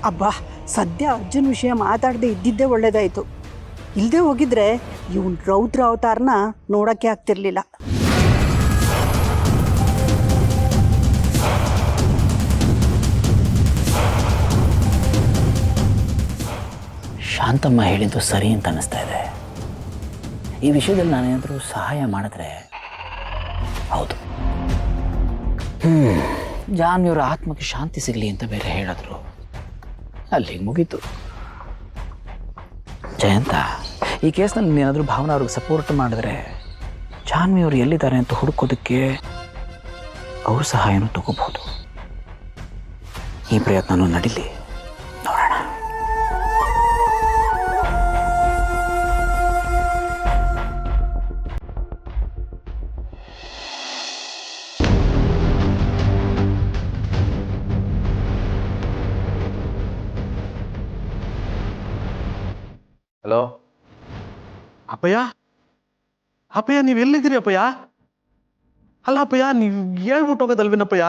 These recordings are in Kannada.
ಅಬ್ಬಾ, ಸದ್ಯ ಅರ್ಜುನ್ ವಿಷಯ ಮಾತಾಡದೆ ಇದ್ದಿದ್ದೇ ಒಳ್ಳೇದಾಯಿತು. ಇಲ್ಲದೆ ಹೋಗಿದ್ರೆ ಇವನ್ ರೌದ್ರ ಅವತಾರನ ನೋಡೋಕ್ಕೆ ಆಗ್ತಿರ್ಲಿಲ್ಲ. ಶಾಂತಮ್ಮ ಹೇಳಿದ್ದು ಸರಿ ಅಂತ ಅನ್ನಿಸ್ತಾ ಇದೆ. ಈ ವಿಷಯದಲ್ಲಿ ನಾನೇನಾದರೂ ಸಹಾಯ ಮಾಡಿದ್ರೆ ಹೌದು, ಜಾನ್ವಿಯವರ ಆತ್ಮಕ್ಕೆ ಶಾಂತಿ ಸಿಗಲಿ ಅಂತ ಬೇರೆ ಹೇಳಿದ್ರು. ಅಲ್ಲಿಗೆ ಮುಗೀತು. ಜಯಂತ, ಈ ಕೇಸ್ನಲ್ಲಿ ನೀನಾದರೂ ಭಾವನಾ ಅವ್ರಿಗೆ ಸಪೋರ್ಟ್ ಮಾಡಿದ್ರೆ ಜಾನ್ವಿಯವರು ಎಲ್ಲಿದ್ದಾರೆ ಅಂತ ಹುಡುಕೋದಕ್ಕೆ ಅವ್ರ ಸಹಾಯನೂ ತಗೋಬಹುದು. ಈ ಪ್ರಯತ್ನನೂ ನಡೀಲಿ, ನೋಡೋಣ. ಹಲೋ ಅಪ್ಪಯ್ಯ, ಅಪ್ಪಯ್ಯ ನೀವು ಎಲ್ಲಿದ್ದೀರಿ ಅಪ್ಪಯ್ಯ? ಅಲ್ಲ ಅಪ್ಪಯ್ಯ, ನೀವು ಹೇಳ್ಬಿಟ್ಟು ಹೋಗೋದಲ್ವೇನಪ್ಪಯ್ಯ?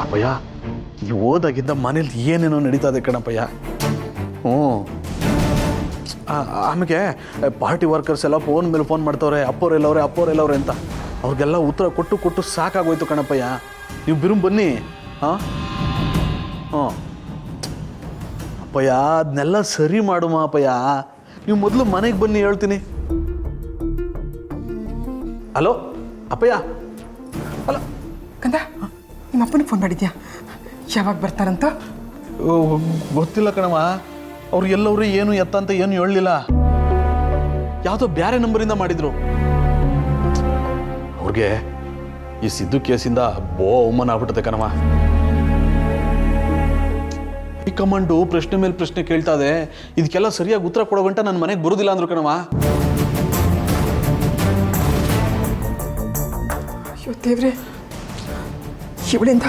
ಅಪ್ಪಯ್ಯ, ನೀವು ಹೋದಾಗಿದ್ದ ಮನೇಲಿ ಏನೇನೋ ನಡೀತಾ ಇದೆ ಕಣಪ್ಪಯ್ಯ. ಆಮೇಲೆ ಪಾರ್ಟಿ ವರ್ಕರ್ಸ್ ಎಲ್ಲ ಫೋನ್ ಮೇಲೆ ಫೋನ್ ಮಾಡ್ತವ್ರೆ, ಅಪ್ಪೋರೆಲ್ಲವ್ರೆ ಅಂತ. ಅವ್ರಿಗೆಲ್ಲ ಉತ್ತರ ಕೊಟ್ಟು ಕೊಟ್ಟು ಸಾಕಾಗೋಯ್ತು ಕಣಪ್ಪಯ್ಯ. ನೀವು ಬಿರು ಬನ್ನಿ. ಹಾಂ ಅಪ್ಪಯ್ಯ, ಅದನ್ನೆಲ್ಲ ಸರಿ ಮಾಡುಮ ಅಪ್ಪಯ್ಯ. ನೀವು ಮೊದಲು ಮನೆಗೆ ಬನ್ನಿ, ಹೇಳ್ತೀನಿ. ಹಲೋ ಅಪ್ಪಯ್ಯ. ಅಲ್ಲ ಕಂದ, ನಿಮ್ಮ ಅಪ್ಪನಿಗೆ ಫೋನ್ ಮಾಡಿದ್ಯಾ? ಯಾವಾಗ ಬರ್ತಾರಂತ? ಗೊತ್ತಿಲ್ಲ ಕಣವ. ಅವ್ರು ಎಲ್ಲವ್ರು ಏನು ಎತ್ತ ಅಂತ ಏನು ಹೇಳಲಿಲ್ಲ. ಯಾವುದೋ ಬೇರೆ ನಂಬರಿಂದ ಮಾಡಿದ್ರು. ಅವ್ರಿಗೆ ಈ ಸಿದ್ದು ಕೇಸಿಂದ ಅವಮಾನ ಆಗ್ಬಿಟ್ಟದೆ ಕಣವ. ಹೈಕಮಾಂಡು ಪ್ರಶ್ನೆ ಮೇಲೆ ಪ್ರಶ್ನೆ ಕೇಳ್ತಾ ಇದೆ. ಇದಕ್ಕೆಲ್ಲ ಸರಿಯಾಗಿ ಉತ್ತರ ಕೊಡೋ ಗಂಟ ನನ್ನ ಮನೆಗೆ ಬರೋದಿಲ್ಲ ಅಂದ್ರು ಕಣವ. ಅಯ್ಯೋ ದೇವ್ರೆ, ಇವಳಿಂದ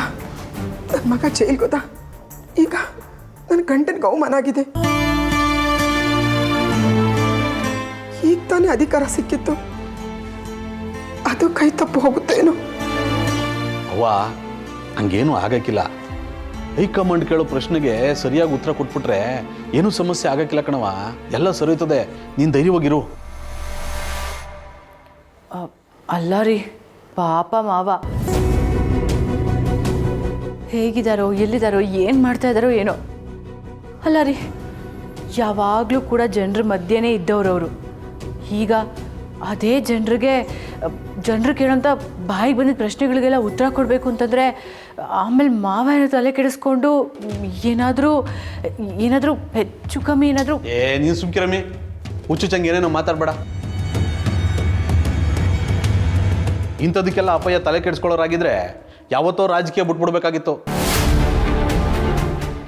ನನ್ನ ಮಗ ಜೈಲ್ ಗೊತ್ತಾ? ಈಗ ನನ್ನ ಗಂಟನಿಗೆ ಅವಮಾನ ಆಗಿದೆ. ಈಗ ತಾನೇ ಅಧಿಕಾರ ಸಿಕ್ಕಿತ್ತು, ಅದು ಕೈ ತಪ್ಪು ಹೋಗುತ್ತೇನೋ. ಅವ್ವ, ಹಂಗೇನು ಆಗಕ್ಕಿಲ್ಲ. ಹೈಕಮಾಂಡ್ ಕೇಳೋ ಪ್ರಶ್ನೆಗೆ ಸರಿಯಾಗಿ ಉತ್ತರ ಕೊಟ್ಬಿಟ್ರೆ ಏನೂ ಸಮಸ್ಯೆ ಆಗಕ್ಕಿಲ್ಲ ಕಣವ. ಎಲ್ಲ ಸರಿಯುತ್ತದೆ, ನೀನು ಧೈರ್ಯವಾಗಿರು. ಅಲ್ಲ ರೀ, ಪಾಪ ಮಾವ ಹೇಗಿದ್ದಾರೋ, ಎಲ್ಲಿದ್ದಾರೋ, ಏನು ಮಾಡ್ತಾ ಇದ್ದಾರೋ ಏನೋ. ಅಲ್ಲ ರೀ, ಯಾವಾಗಲೂ ಕೂಡ ಜನರ ಮಧ್ಯೆನೇ ಇದ್ದವ್ರವರು. ಈಗ ಅದೇ ಜನರು ಕೇಳೋಂಥ ಬಾಯಿಗೆ ಬಂದಿದ್ದ ಪ್ರಶ್ನೆಗಳಿಗೆಲ್ಲ ಉತ್ತರ ಕೊಡಬೇಕು ಅಂತಂದರೆ ಆಮೇಲೆ ಮಾವ ಏನೋ ತಲೆ ಕೆಡಿಸ್ಕೊಂಡು ಏನಾದರೂ ಹೆಚ್ಚು ಕಮ್ಮಿ ಏನಾದರೂ. ನೀನು ಸುಮ್ಕಿರಮ್ಮಿ, ಹುಚ್ಚು ಚಂಗೆ ಏನೇನೋ ಮಾತಾಡಬೇಡ. ಇಂಥದಕ್ಕೆಲ್ಲ ಅಪ್ಪಯ್ಯ ತಲೆ ಕೆಡಿಸ್ಕೊಳ್ಳೋರಾಗಿದ್ರೆ ಯಾವತ್ತೋ ರಾಜಕೀಯ ಬಿಟ್ಬಿಡ್ಬೇಕಾಗಿತ್ತು.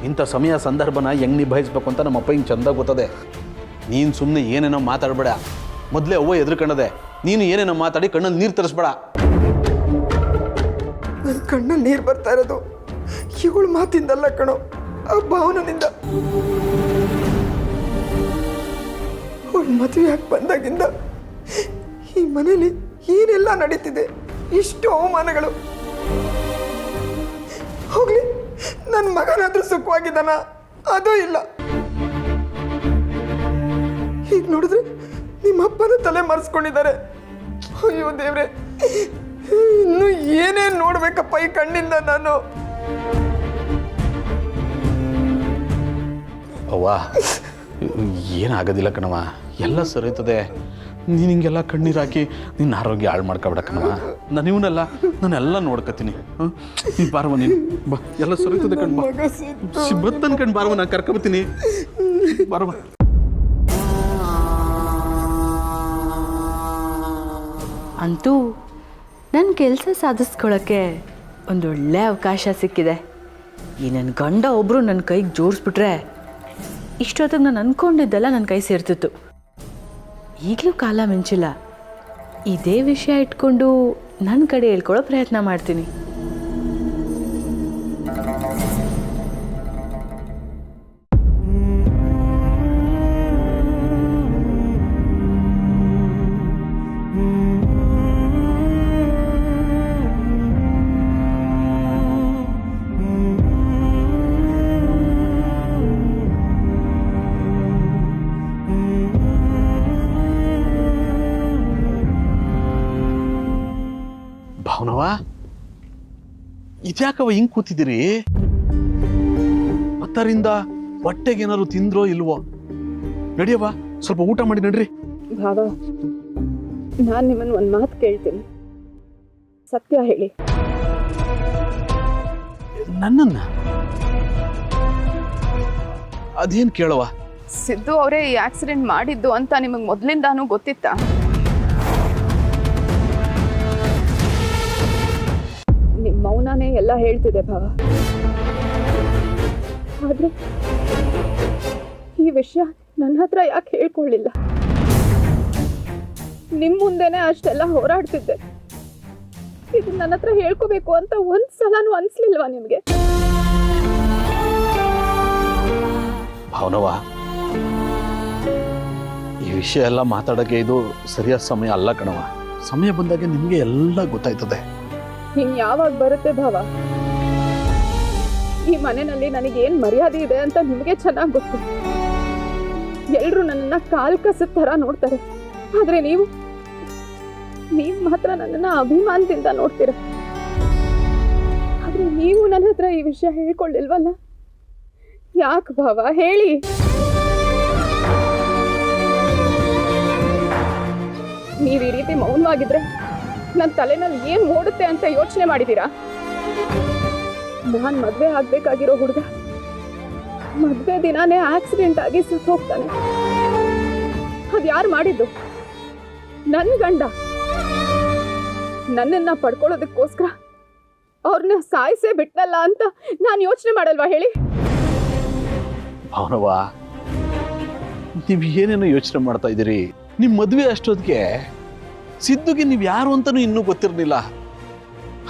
ಇಂಥ ಸಮಯ ಸಂದರ್ಭನ ಹೆಂಗೆ ನಿಭಾಯಿಸ್ಬೇಕು ಅಂತ ನಮ್ಮ ಅಪ್ಪ ಹಿಂಗೆ ಚಂದ ಗೊತ್ತದೆ. ನೀನು ಸುಮ್ಮನೆ ಏನೇನೋ ಮಾತಾಡಬೇಡ. ಮೊದಲೇ ಅವ್ವ ಎದುರುಕಂಡದೆ, ನೀನು ಏನೇನೋ ಮಾತಾಡಿ ಕಣ್ಣಲ್ಲಿ ನೀರು ತರಿಸ್ಬೇಡ. ನನ್ನ ಕಣ್ಣಲ್ಲಿ ನೀರು ಬರ್ತಾ ಇರೋದು ಇವಳು ಮಾತಿಂದಲ್ಲ ಕಣೋ, ಆ ಭಾವನನಿಂದ. ಅವಳು ಮದುವೆ ಆಗಿ ಬಂದಾಗಿಂದ ಈ ಮನೇಲಿ ಏನೆಲ್ಲ ನಡೀತಿದೆ, ಇಷ್ಟು ಅವಮಾನಗಳು. ಹೋಗ್ಲಿ, ನನ್ನ ಮಗನಾದ್ರೂ ಸುಖವಾಗಿದ್ದಾನ? ಅದೂ ಇಲ್ಲ. ಈಗ ನೋಡಿದ್ರೆ ನಿಮ್ಮ ಅಪ್ಪನ ತಲೆ ಮರೆಸ್ಕೊಂಡಿದ್ದಾರೆ. ಅಯ್ಯೋ ದೇವ್ರೆ, ಇನ್ನು ಏನೇನು ನೋಡ್ಬೇಕಪ್ಪ ಈ ಕಣ್ಣಿಂದ ನಾನು. ಅವ್ವ, ಏನಾಗೋದಿಲ್ಲ ಕಣವ, ಎಲ್ಲ ಸರಿಯುತ್ತದೆ. ನೀನು ಹಿಂಗೆಲ್ಲ ಕಣ್ಣೀರು ಹಾಕಿ ನಿನ್ನ ಆರೋಗ್ಯ ಹಾಳು ಮಾಡ್ಕೊಬೇಡ ಕಣವ. ನಾನಿವನ್ನೆಲ್ಲ ನಾನೆಲ್ಲ ನೋಡ್ಕೊತೀನಿ. ನೀ ಬಾರವ, ನೀನು ಬಾ, ಎಲ್ಲ ಸರಿಯುತ್ತದೆ ಕಣ್ಬ. ಬತ್ತನ್ ಕಣ್ ಬಾರವ, ನಾನು ಕರ್ಕೊಬತ್ತೀನಿ. ಬಾರವ. ಅಂತೂ ನನ್ನ ಕೆಲಸ ಸಾಧಿಸ್ಕೊಳ್ಳೋಕ್ಕೆ ಒಂದೊಳ್ಳೆ ಅವಕಾಶ ಸಿಕ್ಕಿದೆ. ಈ ನನ್ನ ಗಂಡ ಒಬ್ಬರು ನನ್ನ ಕೈಗೆ ಜೋಡಿಸ್ಬಿಟ್ರೆ ಇಷ್ಟೊತ್ತಿಗೆ ನಾನು ಅಂದ್ಕೊಂಡಿದ್ದೆಲ್ಲ ನನ್ನ ಕೈ ಸೇರ್ತಿತ್ತು. ಈಗಲೂ ಕಾಲ ಮಿಂಚಿಲ್ಲ. ಇದೇ ವಿಷಯ ಇಟ್ಕೊಂಡು ನನ್ನ ಕಡೆ ಹೇಳ್ಕೊಳ್ಳೋ ಪ್ರಯತ್ನ ಮಾಡ್ತೀನಿ. ಇದ್ಯಾಕವ ಹಿಂಗ್ ಕೂತಿದ್ದೀರಿ? ಹತ್ತರಿಂದ ಹೊಟ್ಟೆಗೆ ಏನಾದ್ರು ತಿಂದ್ರೋ ಇಲ್ವೋ? ನಡಿಯವ್ವ, ಸ್ವಲ್ಪ ಊಟ ಮಾಡಿ ನಡ್ರಿ. ಭಾವ, ನಾನು ನಿಮ್ಮನ್ನು ಒಂದು ಮಾತು ಕೇಳ್ತೀನಿ, ಸತ್ಯ ಹೇಳಿ. ನನ್ನನ್ನ ಅದೇನ್ ಕೇಳವ? ಸಿದ್ದು ಅವರೇ ಈ ಆಕ್ಸಿಡೆಂಟ್ ಮಾಡಿದ್ದು ಅಂತ ನಿಮಗೆ ಮೊದಲಿಂದಾನು ಗೊತ್ತಿತ್ತಾ? ನಿಮ್ಮ ಮೌನನೇ ಎಲ್ಲ ಹೇಳ್ತಿದೆ ಭಾವ. ಆದ್ರೆ ಈ ವಿಷಯ ನನ್ನ ಹತ್ರ ಯಾಕೆ ಹೇಳ್ಕೊಳ್ಳಿಲ್ಲ? ನಿಮ್ಮ ಮುಂದೆನೆ ಅಷ್ಟೆಲ್ಲ ಹೋರಾಡ್ತಿದ್ದೆ. ಇದು ನನ್ನ ಹತ್ರ ಹೇಳ್ಕೋಬೇಕು ಅಂತ ಒಂದ್ಸಲನೂ ಅನ್ಸ್ಲಿಲ್ವಾ ನಿಮ್ಗೆ? ಭಾವನವ, ಈ ವಿಷಯ ಎಲ್ಲ ಮಾತಾಡಕ್ಕೆ ಇದು ಸರಿಯಾದ ಸಮಯ ಅಲ್ಲ ಕಣವ. ಸಮಯ ಬಂದಾಗ ನಿಮ್ಗೆ ಎಲ್ಲ ಗೊತ್ತಾಯ್ತದೆ. ಹಿಂಗ್ ಯಾವಾಗ ಬರುತ್ತೆ ಭಾವ? ಈ ಮನೆಯಲ್ಲಿ ನನಗೇನ್ ಮರ್ಯಾದೆ ಇದೆ ಅಂತ ನಿಮಗೆ ಚೆನ್ನಾಗಿ ಗೊತ್ತು. ಎಲ್ರು ನನ್ನನ್ನ ಕಾಲ್ ಕಸದ ತರ ನೋಡ್ತಾರೆ, ಆದ್ರೆ ನೀವು ಮಾತ್ರ ನನ್ನನ್ನ ಅಭಿಮಾನದಿಂದ ನೋಡ್ತೀರ. ಆದ್ರೆ ನೀವು ನನ್ನ ಹತ್ರ ಈ ವಿಷಯ ಹೇಳ್ಕೊಳ್ಳಿಲ್ವಲ್ಲ? ಯಾಕೆ ಭಾವ ಹೇಳಿ? ನೀವ್ ಈ ರೀತಿ ಮೌನವಾಗಿದ್ರೆ ನನ್ನ ತಲೆನಲ್ಲಿ ಏನ್ ಓಡುತ್ತೆ ಅಂತ ಯೋಚನೆ ಮಾಡಿದೀರಾ? ನಾನ್ ಮದ್ವೆ ಆಗ್ಬೇಕಾಗಿರೋ ಹುಡುಗ ಮದ್ವೆ ದಿನಾನೇ ಆಕ್ಸಿಡೆಂಟ್ ಆಗಿ ಸತ್ತು ಹೋಗ್ತಾನೆ. ಅದ್ಯಾರು ಮಾಡಿದ್ದು? ನನ್ ಗಂಡ. ನನ್ನನ್ನ ಪಡ್ಕೊಳ್ಳೋದಕ್ಕೋಸ್ಕರ ಅವ್ರನ್ನ ಸಾಯಿಸೇ ಬಿಟ್ನಲ್ಲ ಅಂತ ನಾನು ಯೋಚನೆ ಮಾಡಲ್ವಾ ಹೇಳಿ? ಭಾವನವ, ನೀವ್ ಏನೇನೋ ಯೋಚನೆ ಮಾಡ್ತಾ ಇದ್ದೀರಿ. ನಿಮ್ ಮದ್ವೆ ಅಷ್ಟೊತ್ತಿಗೆ ಸಿದ್ದುಗೆ ನೀವ್ ಯಾರು ಅಂತಾನು ಇನ್ನೂ ಗೊತ್ತಿರ್ಲಿಲ್ಲ.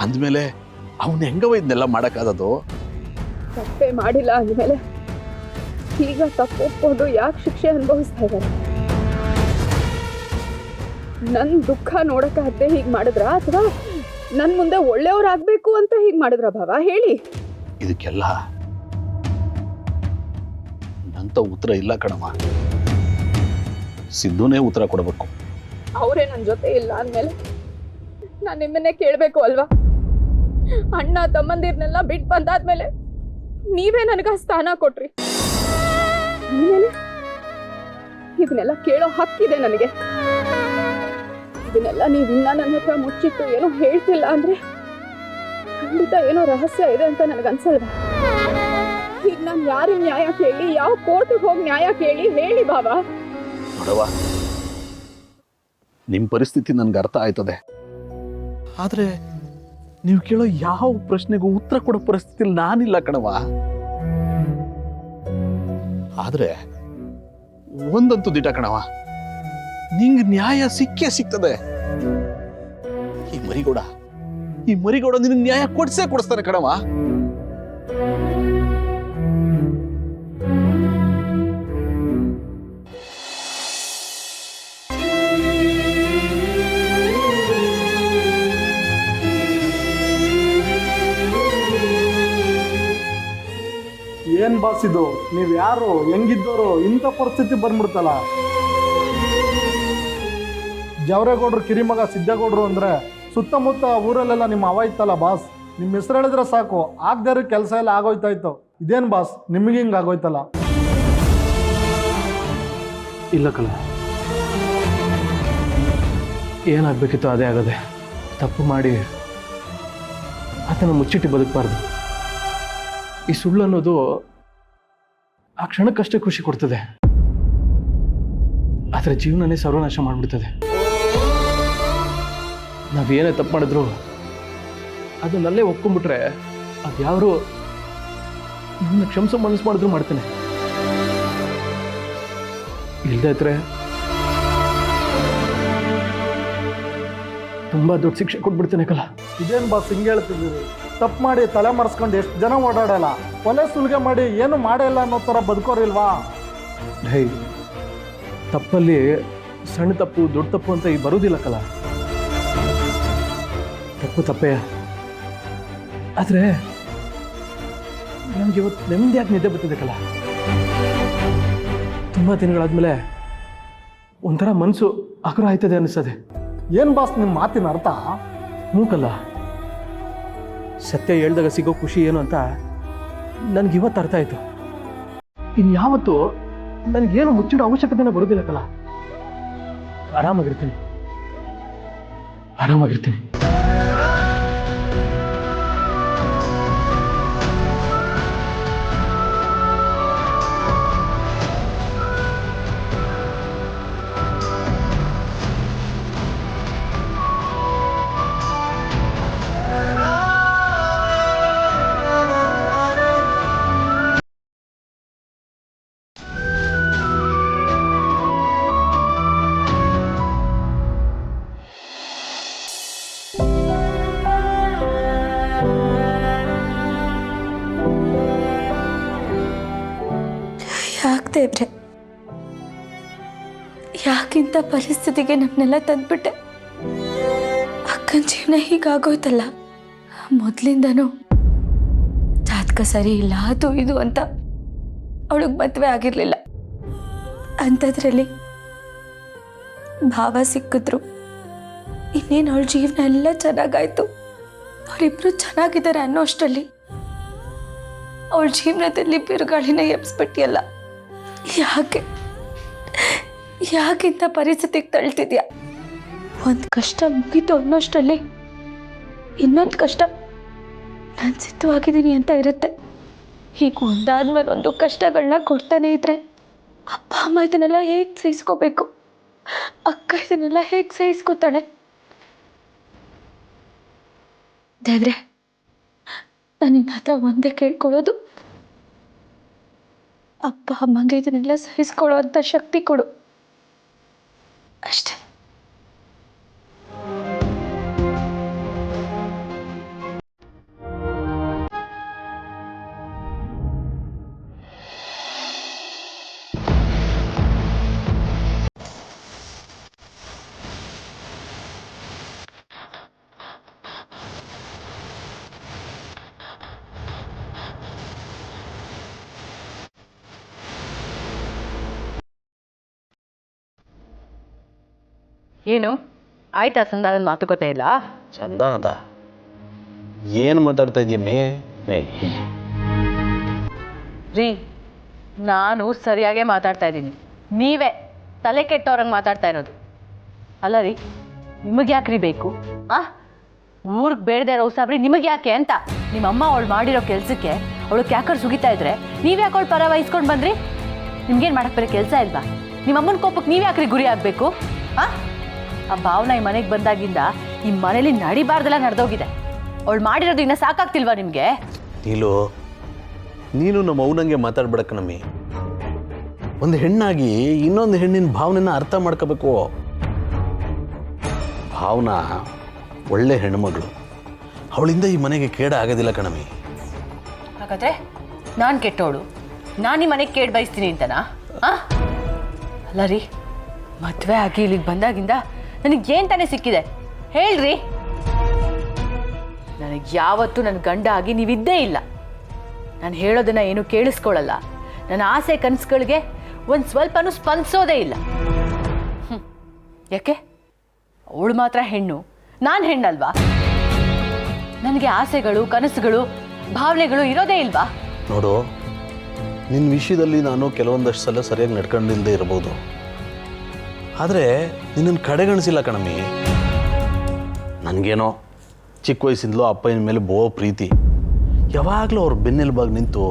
ಅಂದ್ಮೇಲೆ ಅವನ್ ಹೆಂಗವ ಇದನ್ನೆಲ್ಲ ಮಾಡಕ್ಕಾದದು? ತಪ್ಪೇ ಮಾಡಿಲ್ಲ ಅಂದ್ಮೇಲೆ ಈಗ ತಪ್ಪು ಒಪ್ಕೊಂಡು ಯಾಕೆ ಶಿಕ್ಷೆ ಅನುಭವಿಸ್ತಾ ಇದ್ದಾರೆ? ನನ್ ದುಃಖ ನೋಡಕ್ಕಾಗದೆ ಹೀಗ್ ಮಾಡಿದ್ರ, ಅಥವಾ ನನ್ ಮುಂದೆ ಒಳ್ಳೆಯವ್ರಾಗ್ಬೇಕು ಅಂತ ಹೀಗ್ ಮಾಡಿದ್ರ ಭಾವ ಹೇಳಿ? ಇದಕ್ಕೆಲ್ಲ ನಂತ ಉತ್ತರ ಇಲ್ಲ ಕಣವ. ಸಿದ್ದುನೇ ಉತ್ತರ ಕೊಡಬೇಕು. ಅವರೇ ನನ್ನ ಜೊತೆ ಇಲ್ಲ ಅಂದ್ಮೇಲೆ ನಾನು ನಿಮ್ಮನ್ನೇ ಕೇಳಬೇಕು ಅಲ್ವಾ? ಅಣ್ಣ ತಮ್ಮಂದಿರ್ನೆಲ್ಲ ಬಿಟ್ಟು ಬಂದಾದ್ಮೇಲೆ ನೀವೇ ನನಗ ಸ್ಥಾನ ಕೊಟ್ರಿ. ಅಂದ್ಮೇಲೆ ಇದನ್ನೆಲ್ಲ ಕೇಳೋ ಹಕ್ಕಿದೆ ನನಗೆ. ಇದನ್ನೆಲ್ಲ ನೀವಿನ್ನ ನನ್ನ ಹತ್ರ ಮುಚ್ಚಿಟ್ಟು ಏನೋ ಹೇಳ್ತಿಲ್ಲ ಅಂದ್ರೆ ಖಂಡಿತ ಏನೋ ರಹಸ್ಯ ಇದೆ ಅಂತ ನನಗನ್ಸಲ್ವಾ? ಈಗ ನಾನು ಯಾರಿಗೆ ನ್ಯಾಯ ಕೇಳಿ, ಯಾವ ಕೋರ್ಟಿಗೆ ಹೋಗಿ ನ್ಯಾಯ ಕೇಳಿ ಹೇಳಿ ಭಾವ? ನೋಡವ, ನಿಮ್ ಪರಿಸ್ಥಿತಿ ನನ್ಗೆ ಅರ್ಥ ಆಯ್ತದೆ. ಆದ್ರೆ ನೀವು ಕೇಳೋ ಯಾವ ಪ್ರಶ್ನೆಗೂ ಉತ್ತರ ಕೊಡೋ ಪರಿಸ್ಥಿತಿಲಿ ನಾನಿಲ್ಲ ಕಣವ. ಆದ್ರೆ ಒಂದಂತೂ ದಿಟ ಕಣವ, ನಿಂಗೆ ನ್ಯಾಯ ಸಿಕ್ಕೇ ಸಿಗ್ತದೆ. ಈ ಮರಿಗೌಡ ನಿನಗೆ ನ್ಯಾಯ ಕೊಡಿಸ್ತಾನೆ ಕಣವ. ಏನ್ ಬಾಸ್ ಇದು? ನೀವ್ ಯಾರು, ಹೆಂಗಿದ್ದವರು? ಇಂಥ ಪರಿಸ್ಥಿತಿ ಬಂದ್ಬಿಡ್ತಲ್ಲ. ಜವರೇಗೌಡ್ರು ಕಿರಿಮಗ ಸಿದ್ದೇಗೌಡ್ರು ಅಂದ್ರೆ ಸುತ್ತಮುತ್ತ ಊರಲ್ಲೆಲ್ಲ ನಿಮ್ಮ ಅವ ಇತ್ತಲ್ಲ ಬಾಸ್. ನಿಮ್ಮ ಹೆಸರು ಹೇಳಿದ್ರೆ ಸಾಕು, ಆಗದೇ ಕೆಲಸ ಎಲ್ಲ ಆಗೋಯ್ತಾಯ್ತು. ಇದೇನ್ ಬಾಸ್ ನಿಮಗೆ ಹಿಂಗೆ ಆಗೋಯ್ತಲ್ಲ? ಇಲ್ಲ ಕಲ, ಏನಾಗಬೇಕಿತ್ತು ಅದೇ ಆಗದೆ. ತಪ್ಪು ಮಾಡಿ ಆತನ ಮುಚ್ಚಿಟ್ಟು ಬದುಕಬಾರ್ದು. ಈ ಸುಳ್ಳು ಅನ್ನೋದು ಆ ಕ್ಷಣಕ್ಕಷ್ಟೇ ಖುಷಿ ಕೊಡ್ತದೆ, ಆದರೆ ಜೀವನನೇ ಸರ್ವನಾಶ ಮಾಡಿಬಿಡ್ತದೆ. ನಾವೇನೇ ತಪ್ಪು ಮಾಡಿದ್ರು ಅದನ್ನಲ್ಲೇ ಒಪ್ಕೊಂಡ್ಬಿಟ್ರೆ ಅದ್ಯಾರು ಇವನ್ನ ಕ್ಷಮಿಸೋ ಮನಸ್ಸು ಮಾಡಿದ್ರು ಮಾಡ್ತಾನೆ. ಇಲ್ಲದೆ ಇದ್ರೆ ತುಂಬಾ ದೊಡ್ಡ ಶಿಕ್ಷೆ ಕೊಟ್ಬಿಡ್ತೇನೆ ಕಲ. ಇದೇನು ಬಾಸ್ ಹಿಂಗೆ ಹೇಳ್ತಿದ್ದೀರಿ? ತಪ್ಪು ಮಾಡಿ ತಲೆ ಮರೆಸ್ಕೊಂಡು ಎಷ್ಟು ಜನ ಓಡಾಡಲ್ಲ, ಕೊಲೆ ಸುಲಿಗೆ ಮಾಡಿ ಏನು ಮಾಡೇ ಇಲ್ಲ ಅನ್ನೋ ಥರ ಬದುಕೋರಿಲ್ವಾ? ಹೇ, ತಪ್ಪಲ್ಲಿ ಸಣ್ಣ ತಪ್ಪು ದೊಡ್ಡ ತಪ್ಪು ಅಂತ ಈಗ ಬರೋದಿಲ್ಲ ಕಲ. ತಪ್ಪು ತಪ್ಪೇ, ಆದರೆ ನನಗೆ ಇವತ್ತು ನೆಮ್ಮದಿಯಾಗಿ ನಿದ್ದೆ ಬರ್ತಿದೆ ಕಲ. ತುಂಬ ದಿನಗಳಾದ್ಮೇಲೆ ಒಂಥರ ಮನಸ್ಸು ಆಕ್ರ ಆಯ್ತದೆ ಅನಿಸ್ತದೆ. ಏನು ಬಾಸ್ ನಿಮ್ಮ ಮಾತಿನ ಅರ್ಥ? ಹ್ಞೂ ಕಲ್ಲ, ಸತ್ಯ ಹೇಳ್ದಾಗ ಸಿಗೋ ಖುಷಿ ಏನು ಅಂತ ನನಗಿವತ್ತು ಅರ್ಥ ಆಯಿತು. ಇನ್ಯಾವತ್ತು ನನಗೇನು ಮುಚ್ಚಿಡೋ ಅವಶ್ಯಕತೆನೇ ಬರೋದಿಲ್ಲ ಕಲ. ಆರಾಮಾಗಿರ್ತೀನಿ. ಯಾಕೆ ದೇವ್ರೆ, ಯಾಕಿಂತ ಪರಿಸ್ಥಿತಿಗೆ ನಮ್ಮನ್ನೆಲ್ಲ ತಂದ್ಬಿಟ್ಟೆ? ಅಕ್ಕನ ಜೀವನ ಹೀಗಾಗೋಯ್ತಲ್ಲ. ಮೊದಲಿಂದನೂ ಜಾತಕ ಸರಿ ಇಲ್ಲ, ಅದು ಇದು ಅಂತ ಅವಳಿಗೆ ಮದುವೆ ಆಗಿರಲಿಲ್ಲ. ಅಂಥದ್ರಲ್ಲಿ ಭಾವ ಸಿಕ್ಕಿದ್ರು. ಇನ್ನೇನು ಅವಳ ಜೀವನ ಎಲ್ಲ ಚೆನ್ನಾಗಾಯ್ತು. ಅವರಿಬ್ರು ಚೆನ್ನಾಗಿದ್ದಾರೆ ಅನ್ನೋ ಅಷ್ಟರಲ್ಲಿ ಅವಳ ಜೀವನದಲ್ಲಿ ಬಿರುಗಾಳಿನ ಎಬ್ಸ್ಬಿಟ್ಟಿಯಲ್ಲ. ಯಾಕಿಂತ ಪರಿಸ್ಥಿತಿಗೆ ತಳ್ತಿದ್ಯಾ? ಒಂದು ಕಷ್ಟ ಮುಗೀತು ಅನ್ನೋಷ್ಟರಲ್ಲಿ ಇನ್ನೊಂದು ಕಷ್ಟ ನಾನು ಸಿದ್ಧವಾಗಿದ್ದೀನಿ ಅಂತ ಇರುತ್ತೆ. ಹೀಗೆ ಒಂದಾದ್ಮೇಲೆ ಒಂದು ಕಷ್ಟಗಳನ್ನ ಕೊಡ್ತಾನೆ ಇದ್ರೆ ಅಪ್ಪ ಅಮ್ಮ ಇದನ್ನೆಲ್ಲ ಹೇಗೆ ಸಹಿಸ್ಕೋಬೇಕು? ಅಕ್ಕ ಇದನ್ನೆಲ್ಲ ಹೇಗೆ ಸಹಿಸ್ಕೋತಾಳೆ? ದೇವ್ರೆ, ನಾನು ನಿನ್ನ ಹತ್ರ ಒಂದೇ ಕೇಳ್ಕೊಳ್ಳೋದು, ಅಪ್ಪ ಅಮ್ಮಗೆ ಇದನ್ನೆಲ್ಲ ಸಹಿಸ್ಕೊಳ್ಳೋ ಅಂತ ಶಕ್ತಿ ಕೊಡು ಅಷ್ಟೇ. ಏನು ಆಯ್ತಾ ಸಂಧಾನದ ಮಾತುಕತೆ ಇಲ್ಲ? ಚಂದನದ ಏನು ಮಾತಾಡ್ತಾ ಇದೀಯಮ್ಮಿ? ರೀ, ನಾನು ಸರಿಯಾಗೇ ಮಾತಾಡ್ತಾ ಇದ್ದೀನಿ, ನೀವೇ ತಲೆ ಕೆಟ್ಟವ್ರಂಗೆ ಮಾತಾಡ್ತಾ ಇರೋದು. ಅಲ್ಲ ರೀ, ನಿಮಗೆ ಯಾಕ್ರಿ ಬೇಕು? ಊರಿಗೆ ಬೇಡದೆ ಇರೋ ಸಾಬ್ರಿ ನಿಮಗೆ ಯಾಕೆ ಅಂತ ನಿಮ್ಮಮ್ಮ ಅವಳು ಮಾಡಿರೋ ಕೆಲಸಕ್ಕೆ ಅವಳು ಕ್ಯಾಕರ್ ಸುಗಿತಾ ಇದ್ರೆ ನೀವ್ಯಾಕೆ ಅವಳು ಪರ ವಹಿಸ್ಕೊಂಡು ಬಂದ್ರಿ? ನಿಮ್ಗೇನು ಮಾಡಕ್ಕೆ ಬೇರೆ ಕೆಲಸ ಇಲ್ವಾ? ನಿಮ್ಮಮ್ಮನ ಕೋಪಕ್ಕೆ ನೀವು ಯಾಕ್ರಿ ಗುರಿ ಆಗಬೇಕು? ಆ ಭಾವನ ಈ ಮನೆಗೆ ಬಂದಾಗಿಂದ ಈ ಮನೇಲಿ ನಡಿಬಾರ್ದೆಲ್ಲ ನಡೆದೋಗಿದೆ. ಅವಳು ಮಾಡಿರೋದು ಇನ್ನ ಸಾಕಾಗ್ತಿಲ್ವಾ ನಿಮಗೆ? ನೀನು ನಮ್ಮ ಅವನಂಗೆ ಮಾತಾಡ್ಬೇಡಕ್ಕ ನಮ್ಮಿ. ಒಂದು ಹೆಣ್ಣಾಗಿ ಇನ್ನೊಂದು ಹೆಣ್ಣಿನ ಭಾವನೆನ ಅರ್ಥ ಮಾಡ್ಕೋಬೇಕು. ಭಾವನಾ ಒಳ್ಳೆ ಹೆಣ್ಮಗಳು, ಅವಳಿಂದ ಈ ಮನೆಗೆ ಕೇಡ ಆಗೋದಿಲ್ಲ ಕಣಮಿ. ಹಾಗಾದ್ರೆ ನಾನು ಕೆಟ್ಟೋಳು, ನಾನು ಈ ಮನೆಗೆ ಕೇಡ್ ಬಯಸ್ತೀನಿ ಅಂತನಾ? ಅಲ್ಲ ರೀ, ಮದುವೆ ಆಗಿ ಇಲ್ಲಿಗೆ ಬಂದಾಗಿಂದ ನನಗೇನು ತಾನೇ ಸಿಕ್ಕಿದೆ ಹೇಳ್ರಿ? ನನಗೆ ಯಾವತ್ತೂ ನನ್ನ ಗಂಡ ಆಗಿ ನೀವಿದ್ದೇ ಇಲ್ಲ. ನಾನು ಹೇಳೋದನ್ನ ಏನು ಕೇಳಿಸ್ಕೊಳ್ಳಲ್ಲ. ನನ್ನ ಆಸೆ ಕನಸುಗಳಿಗೆ ಒಂದು ಸ್ವಲ್ಪನೂ ಸ್ಪಂದಿಸೋದೇ ಇಲ್ಲ. ಯಾಕೆ? ಅವಳು ಮಾತ್ರ ಹೆಣ್ಣು, ನಾನು ಹೆಣ್ಣಲ್ವಾ? ನನಗೆ ಆಸೆಗಳು, ಕನಸುಗಳು, ಭಾವನೆಗಳು ಇರೋದೇ ಇಲ್ವಾ? ನೋಡು, ನಿನ್ನ ವಿಷಯದಲ್ಲಿ ನಾನು ಕೆಲವೊಂದಷ್ಟು ಸಲ ಸರಿಯಾಗಿ ನಡ್ಕೊಂಡಿಲ್ಲದೆ ಇರ್ಬೋದು, ಆದರೆ ನಿನ್ನನ್ನು ಕಡೆಗಣಿಸಿಲ್ಲ ಕಣಮ್ಮಿ. ನನಗೇನೋ ಚಿಕ್ಕ ವಯಸ್ಸಿಂದಲೂ ಅಪ್ಪನ ಮೇಲೆ ಪ್ರೀತಿ. ಯಾವಾಗಲೂ ಅವ್ರ ಬೆನ್ನೆಲುಬಾಗಿ ನಿಂತು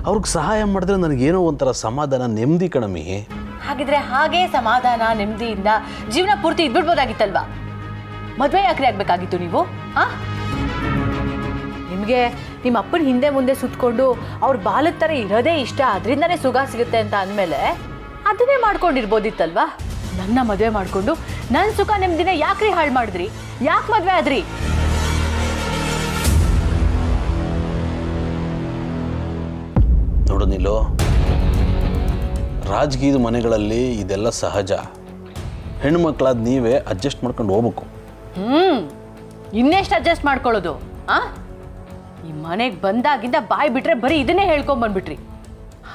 ಅವ್ರಿಗೆ ಸಹಾಯ ಮಾಡಿದ್ರೆ ನನಗೇನೋ ಒಂಥರ ಸಮಾಧಾನ, ನೆಮ್ಮದಿ ಕಣಮ್ಮಿ. ಹಾಗಿದ್ರೆ ಹಾಗೇ ಸಮಾಧಾನ ನೆಮ್ಮದಿಯಿಂದ ಜೀವನ ಪೂರ್ತಿ ಇದ್ಬಿಡ್ಬೋದಾಗಿತ್ತಲ್ವಾ? ಮದುವೆ ಯಾಕ್ರಿ ಆಗ್ಬೇಕಾಗಿತ್ತು ನೀವು? ನಿಮಗೆ ನಿಮ್ಮ ಅಪ್ಪನ ಹಿಂದೆ ಮುಂದೆ ಸುತ್ತಕೊಂಡು ಅವ್ರ ಬಾಲದ ಥರ ಇರೋದೇ ಇಷ್ಟ, ಅದರಿಂದನೇ ಸುಖ ಸಿಗುತ್ತೆ ಅಂತ ಅಂದಮೇಲೆ ಅದನ್ನೇ ಮಾಡ್ಕೊಂಡಿರ್ಬೋದಿತ್ತಲ್ವಾ? ನನ್ನ ಮದುವೆ ಮಾಡಿಕೊಂಡು ನನ್ನ ಸುಖ ನೆಮ್ಮದಿನ ಯಾಕ್ರಿ ಹಾಳು ಮಾಡಿದ್ರಿ? ಯಾಕೆ ಮದುವೆ ಆದ್ರಿ? ನೋಡು ನೀಲು, ರಾಜಕೀಯದ ಮನೆಗಳಲ್ಲಿ ಇದೆಲ್ಲ ಸಹಜ. ಹೆಣ್ಮಕ್ಳಾದ ನೀವೇ ಅಡ್ಜಸ್ಟ್ ಮಾಡ್ಕೊಂಡು ಹೋಗ್ಬೇಕು. ಇನ್ನೆಷ್ಟು ಅಡ್ಜಸ್ಟ್ ಮಾಡ್ಕೊಳ್ಳೋದು? ಈ ಮನೆಗೆ ಬಂದಾಗಿಂದ ಬಾಯಿ ಬಿಟ್ರೆ ಬರೀ ಇದನ್ನೇ ಹೇಳ್ಕೊಂಬಂದ್ಬಿಟ್ರಿ.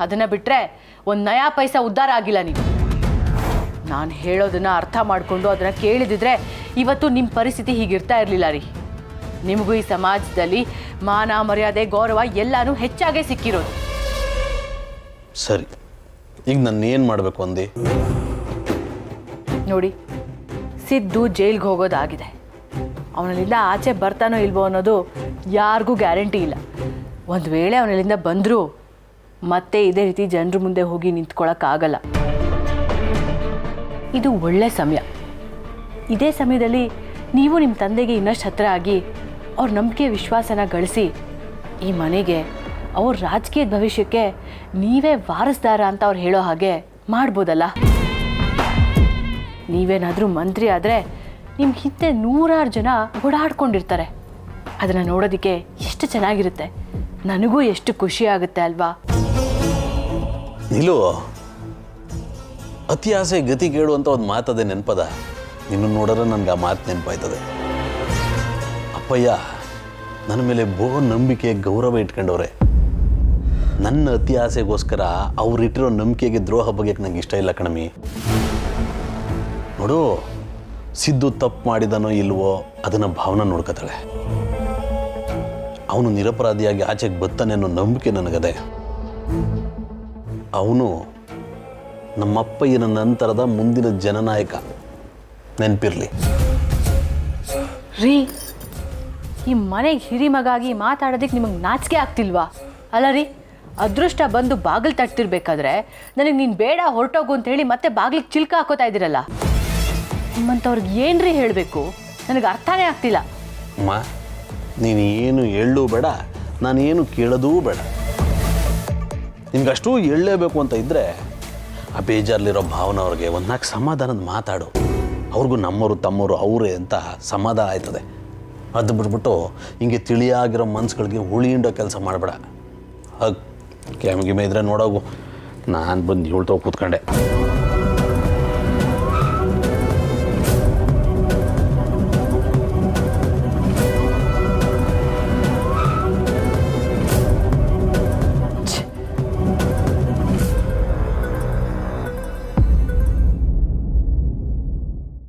ಅದನ್ನ ಬಿಟ್ರೆ ಒಂದು ನಯಾ ಪೈಸಾ ಉದ್ಧಾರ ಆಗಿಲ್ಲ ನೀವು. ನಾನು ಹೇಳೋದನ್ನ ಅರ್ಥ ಮಾಡಿಕೊಂಡು ಅದನ್ನು ಕೇಳಿದಿದ್ರೆ ಇವತ್ತು ನಿಮ್ಮ ಪರಿಸ್ಥಿತಿ ಹೀಗಿರ್ತಾ ಇರಲಿಲ್ಲ ರೀ. ನಿಮಗೂ ಈ ಸಮಾಜದಲ್ಲಿ ಮಾನ ಮರ್ಯಾದೆ ಗೌರವ ಎಲ್ಲನೂ ಹೆಚ್ಚಾಗೇ ಸಿಕ್ಕಿರೋದು. ಸರಿ, ಈಗ ನಾನು ಏನು ಮಾಡಬೇಕು ಅಂದು? ನೋಡಿ, ಸಿದ್ದು ಜೈಲ್ಗೆ ಹೋಗೋದಾಗಿದೆ. ಅವನಲ್ಲಿಂದ ಆಚೆ ಬರ್ತಾನೋ ಇಲ್ವೋ ಅನ್ನೋದು ಯಾರಿಗೂ ಗ್ಯಾರಂಟಿ ಇಲ್ಲ. ಒಂದು ವೇಳೆ ಅವನಲ್ಲಿಂದ ಬಂದರೂ ಮತ್ತೆ ಇದೇ ರೀತಿ ಜನರ ಮುಂದೆ ಹೋಗಿ ನಿಂತ್ಕೊಳ್ಳೋಕ್ಕಾಗಲ್ಲ. ಇದು ಒಳ್ಳೆ ಸಮಯ. ಇದೇ ಸಮಯದಲ್ಲಿ ನೀವು ನಿಮ್ಮ ತಂದೆಗೆ ಇನ್ನಷ್ಟು ಹತ್ತಿರ ಆಗಿ ಅವ್ರ ನಂಬಿಕೆ ವಿಶ್ವಾಸನ ಗಳಿಸಿ ಈ ಮನೆಗೆ ಅವ್ರ ರಾಜಕೀಯ ಭವಿಷ್ಯಕ್ಕೆ ನೀವೇ ವಾರಸ್ದಾರ ಅಂತ ಅವ್ರು ಹೇಳೋ ಹಾಗೆ ಮಾಡ್ಬೋದಲ್ಲ. ನೀವೇನಾದರೂ ಮಂತ್ರಿ ಆದರೆ ನಿಮ್ಮ ಹಿಂದೆ 100 ಜನ ಓಡಾಡ್ಕೊಂಡಿರ್ತಾರೆ. ಅದನ್ನು ನೋಡೋದಕ್ಕೆ ಎಷ್ಟು ಚೆನ್ನಾಗಿರುತ್ತೆ, ನನಗೂ ಎಷ್ಟು ಖುಷಿ ಆಗುತ್ತೆ ಅಲ್ವಾ? ನಿಲ್ಲು, ಅತಿ ಆಸೆ ಗತಿ ಕೇಳು ಅಂತ ಒಂದು ಮಾತದೆ ನೆನಪದ. ನಿನ್ನ ನೋಡಿದ್ರೆ ನನಗೆ ಆ ಮಾತು ನೆನಪಾಯ್ತದೆ. ಅಪ್ಪಯ್ಯ ನನ್ನ ಮೇಲೆ ಬಹು ನಂಬಿಕೆ ಗೌರವ ಇಟ್ಕೊಂಡವ್ರೆ. ನನ್ನ ಅತಿ ಆಸೆಗೋಸ್ಕರ ಅವ್ರಿಟ್ಟಿರೋ ನಂಬಿಕೆಗೆ ದ್ರೋಹ ಬಗೆಗೆ ನಂಗೆ ಇಷ್ಟ ಇಲ್ಲ ಕಣಮಿ. ನೋಡು, ಸಿದ್ದು ತಪ್ಪು ಮಾಡಿದನೋ ಇಲ್ವೋ ಅದನ್ನು ಭಾವನ ನೋಡ್ಕೋತಾಳೆ. ಅವನು ನಿರಪರಾಧಿಯಾಗಿ ಆಚೆಗೆ ಬರ್ತಾನೆ ಅನ್ನೋ ನಂಬಿಕೆ ನನಗದೆ. ಅವನು ನಮ್ಮಪ್ಪಯ್ಯನ ನಂತರದ ಮುಂದಿನ ಜನನಾಯಕ, ನೆನಪಿರಲಿ. ರೀ, ಈ ಮನೆಗೆ ಹಿರಿಮಗಾಗಿ ಮಾತಾಡೋದಕ್ಕೆ ನಿಮಗೆ ನಾಚಿಕೆ ಆಗ್ತಿಲ್ವಾ? ಅಲ್ಲ ರೀ, ಅದೃಷ್ಟ ಬಂದು ಬಾಗಿಲು ತಟ್ತಿರ್ಬೇಕಾದ್ರೆ ನನಗೆ ನೀನು ಬೇಡ ಹೊರಟೋಗು ಅಂತ ಹೇಳಿ ಮತ್ತೆ ಬಾಗಿಲಿಗೆ ಚಿಲ್ಕ ಹಾಕೋತಾ ಇದ್ದೀರಲ್ಲ. ನಿಮ್ಮಂಥವ್ರಿಗೆ ಏನ್ರಿ ಹೇಳಬೇಕು? ನನಗೆ ಅರ್ಥನೇ ಆಗ್ತಿಲ್ಲ. ಅಮ್ಮ, ನೀನು ಏನು ಹೇಳೂ ಬೇಡ, ನಾನು ಏನು ಕೇಳೋದೂ ಬೇಡ. ನಿನ್ಗಷ್ಟು ಹೇಳಲೇಬೇಕು ಅಂತ ಇದ್ದರೆ ಆ ಬೇಜಾರಲ್ಲಿರೋ ಭಾವನ ಅವ್ರಿಗೆ ಒಂದು 4 ಸಮಾಧಾನದ ಮಾತಾಡು. ಅವ್ರಿಗೂ ನಮ್ಮವರು ತಮ್ಮವರು ಅವರೇ ಅಂತ ಸಮಾಧಾನ ಆಯ್ತದೆ. ಅದು ಬಿಟ್ಬಿಟ್ಟು ಹಿಂಗೆ ತಿಳಿಯಾಗಿರೋ ಮನ್ಸುಗಳಿಗೆ ಹುಳಿ ಹಿಂಡೋ ಕೆಲಸ ಮಾಡಬೇಡ. ಕೆಮ್ಗಿಮೆ ಇದ್ರೆ ನೋಡೋಗು, ನಾನು ಬಂದು ಹೇಳ್ತೋ ಕೂತ್ಕೊಂಡೆ.